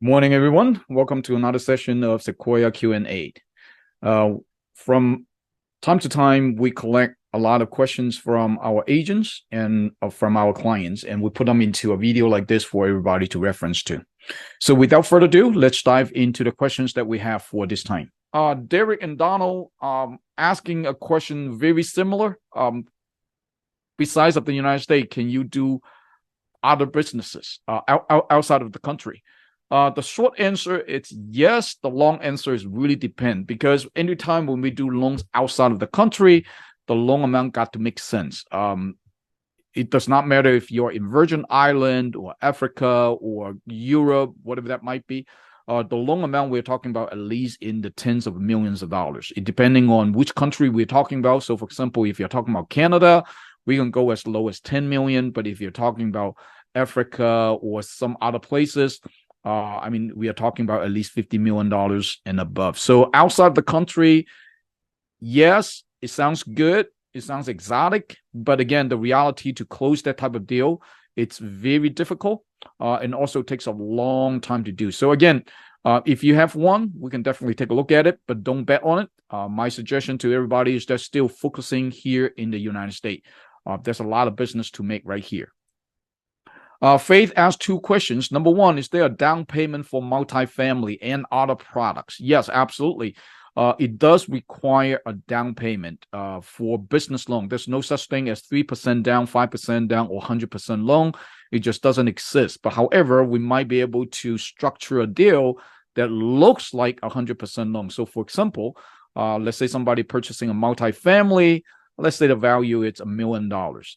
Morning, everyone. Welcome to another session of Sequoia Q&A. From time to time, we collect a lot of questions from our agents and from our clients, and we put them into a video like this for everybody to reference to. So without further ado, let's dive into the questions that we have for this time. Derek and Donald asking a question very similar. Besides of the United States, can you do other businesses outside of the country? The short answer is yes. The long answer is really depend, because anytime when we do loans outside of the country, the loan amount got to make sense. It does not matter if you're in Virgin Island or Africa or Europe, whatever that might be. The loan amount we're talking about at least in the tens of millions of dollars, depending on which country we're talking about. So, for example, if you're talking about Canada, we can go as low as 10 million. But if you're talking about Africa or some other places, we are talking about at least $50 million and above. So outside the country, yes, it sounds good. It sounds exotic. But again, the reality to close that type of deal, it's very difficult and also takes a long time to do. So again, if you have one, we can definitely take a look at it, but don't bet on it. My suggestion to everybody is just still focusing here in the United States. There's a lot of business to make right here. Faith asked two questions. Number one, is there a down payment for multifamily and other products? Yes, absolutely. It does require a down payment for business loan. There's no such thing as 3% down, 5% down, or 100% loan. It just doesn't exist. But however, we might be able to structure a deal that looks like 100% loan. So for example, let's say somebody purchasing a multifamily. Let's say the value is $1 million,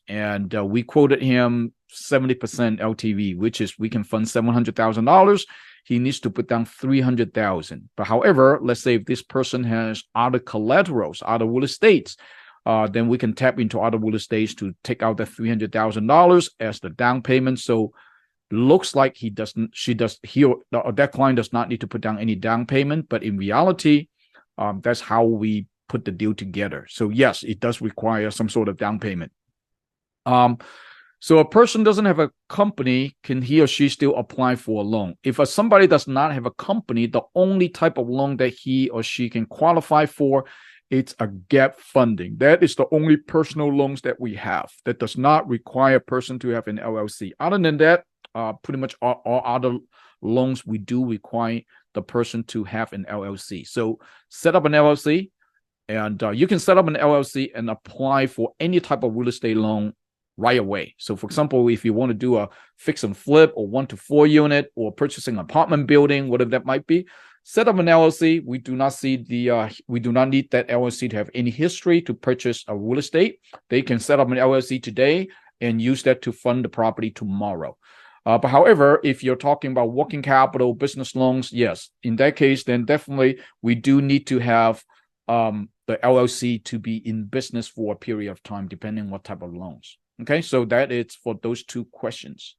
and we quoted him 70% LTV, which is we can fund $700,000. He needs to put down $300,000. But however, let's say if this person has other collaterals, other real estates, then we can tap into other real estates to take out the $300,000 as the down payment. So looks like that client does not need to put down any down payment, but in reality, that's how we put the deal together. So yes, it does require some sort of down payment. So a person doesn't have a company, can he or she still apply for a loan? If somebody does not have a company, the only type of loan that he or she can qualify for, it's a gap funding. That is the only personal loans that we have that does not require a person to have an LLC. Other than that, pretty much all other loans, we do require the person to have an LLC. So set up an LLC, and you can set up an LLC and apply for any type of real estate loan right away. So for example, if you want to do a fix and flip or 1 to 4 unit or purchasing an apartment building, whatever that might be, set up an LLC. We do not need that LLC to have any history to purchase a real estate. They can set up an LLC today and use that to fund the property tomorrow. But however, if you're talking about working capital, business loans, yes, in that case, then definitely we do need to have the LLC to be in business for a period of time, depending on what type of loans. Okay, so that is for those two questions.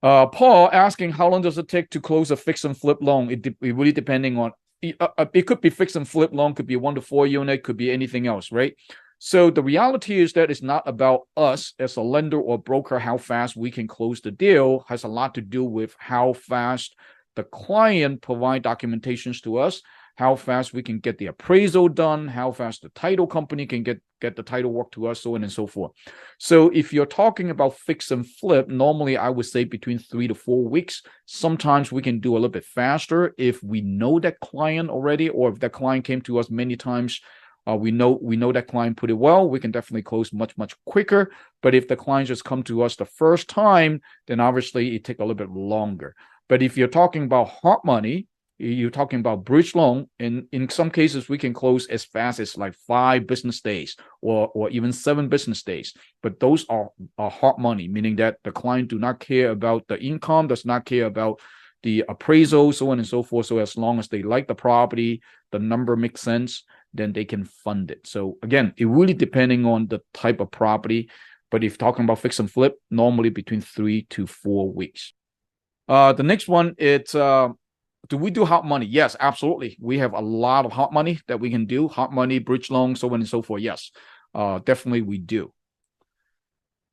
Paul asking, how long does it take to close a fix and flip loan? It really depending on, it could be fix and flip loan, could be 1 to 4 unit, could be anything else, right? So the reality is that it's not about us as a lender or broker, how fast we can close the deal. Has a lot to do with how fast the client provide documentations to us, how fast we can get the appraisal done, how fast the title company can get the title work to us, so on and so forth. So if you're talking about fix and flip, normally I would say between 3 to 4 weeks. Sometimes we can do a little bit faster if we know that client already, or if that client came to us many times. We know that client pretty well. We can definitely close much quicker. But if the client just come to us the first time, then obviously it take a little bit longer. But if you're talking about hard money, you're talking about bridge loan, and in some cases we can close as fast as like 5 business days or even 7 business days. But those are hard money, meaning that the client do not care about the income, does not care about the appraisal, so on and so forth. So as long as they like the property, the number makes sense, then they can fund it. So again, it really depending on the type of property. But if talking about fix and flip, normally between 3 to 4 weeks. The next one, it's do we do hot money? Yes, absolutely. We have a lot of hot money that we can do. Hot money, bridge loan, so on and so forth. Yes, definitely we do.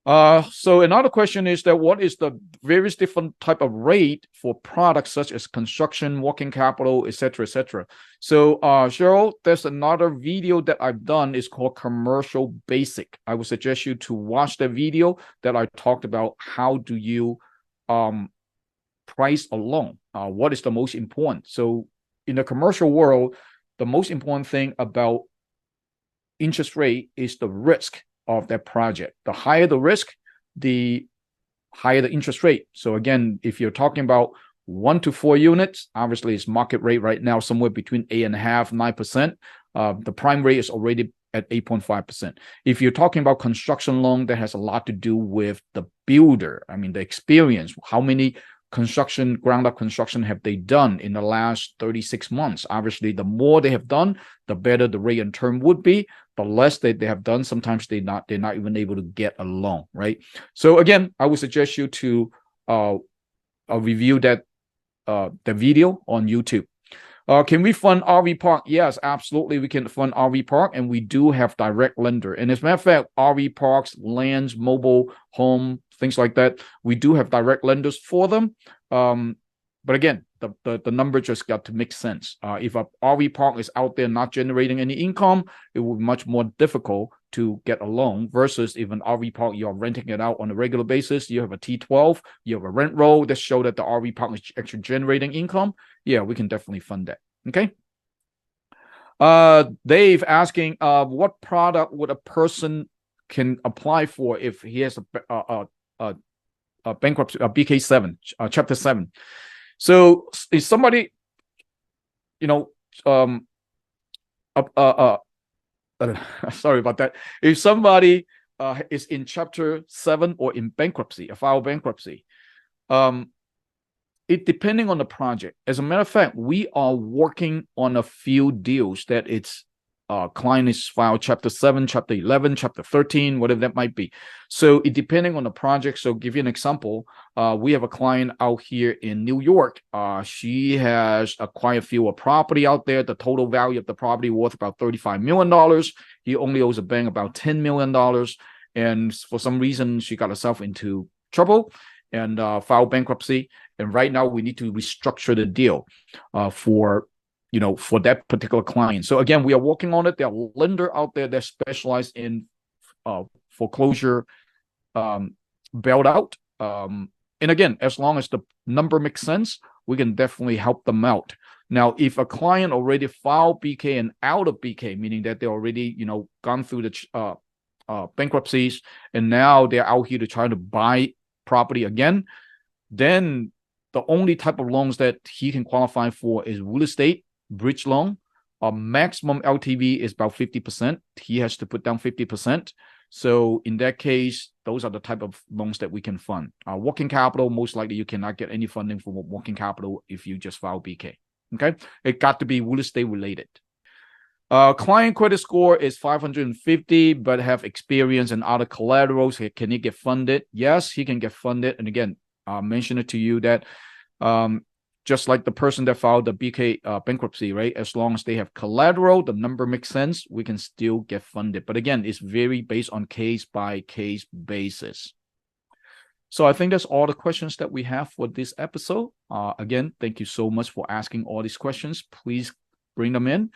So another question is that what is the various different type of rate for products such as construction, working capital, etc., etc. So, Cheryl, there's another video that I've done. It's called Commercial Basic. I would suggest you to watch the video that I talked about. How do you price a loan? What is the most important? So, in the commercial world, the most important thing about interest rate is the risk of that project. The higher the risk, the higher the interest rate. So again, if you're talking about 1 to 4 units, obviously it's market rate right now somewhere between 8.5%, 9%. The prime rate is already at 8.5%. If you're talking about construction loan, that has a lot to do with the builder. I mean, the experience, how many ground up construction have they done in the last 36 months? Obviously, the more they have done, the better the rate and term would be. The less they have done, sometimes they're not even able to get a loan, right? So again, I would suggest you to review that the video on YouTube. Can we fund RV park? Yes, absolutely. We can fund RV park, and we do have direct lender. And as a matter of fact, RV parks, lands, mobile home, things like that, we do have direct lenders for them. But again, the number just got to make sense. If a RV park is out there not generating any income, it would be much more difficult to get a loan versus if an RV park, you're renting it out on a regular basis, you have a T12, you have a rent roll that show that the RV park is actually generating income. Yeah, we can definitely fund that. Okay. Dave asking, what product would a person can apply for if he has a bankruptcy, BK7, Chapter 7. So is somebody, sorry about that. If somebody is in Chapter 7 or in bankruptcy, a file bankruptcy, it depending on the project. As a matter of fact, we are working on a few deals that it's client is filed Chapter 7, Chapter 11, Chapter 13, whatever that might be. So it depending on the project. So give you an example. We have a client out here in New York. She has acquired a few of property out there. The total value of the property worth about $35 million. He only owes a bank about $10 million. And for some reason, she got herself into trouble and filed bankruptcy. And right now we need to restructure the deal for that particular client. So again, we are working on it. There are lender out there that specialize in foreclosure bailed out. And again, as long as the number makes sense, we can definitely help them out. Now, if a client already filed BK and out of BK, meaning that they already, gone through the bankruptcies, and now they're out here to try to buy property again, then the only type of loans that he can qualify for is real estate, bridge loan. Our maximum LTV is about 50%. He has to put down 50%. So in that case, those are the type of loans that we can fund. Working capital, most likely you cannot get any funding for working capital if you just file BK. Okay, it got to be real estate related. Client credit score is 550, but have experience and other collaterals. Can he get funded? Yes, he can get funded. And again, I mentioned it to you that just like the person that filed the BK bankruptcy, right? As long as they have collateral, the number makes sense, we can still get funded. But again, it's very based on case-by-case basis. So I think that's all the questions that we have for this episode. Again, thank you so much for asking all these questions. Please bring them in.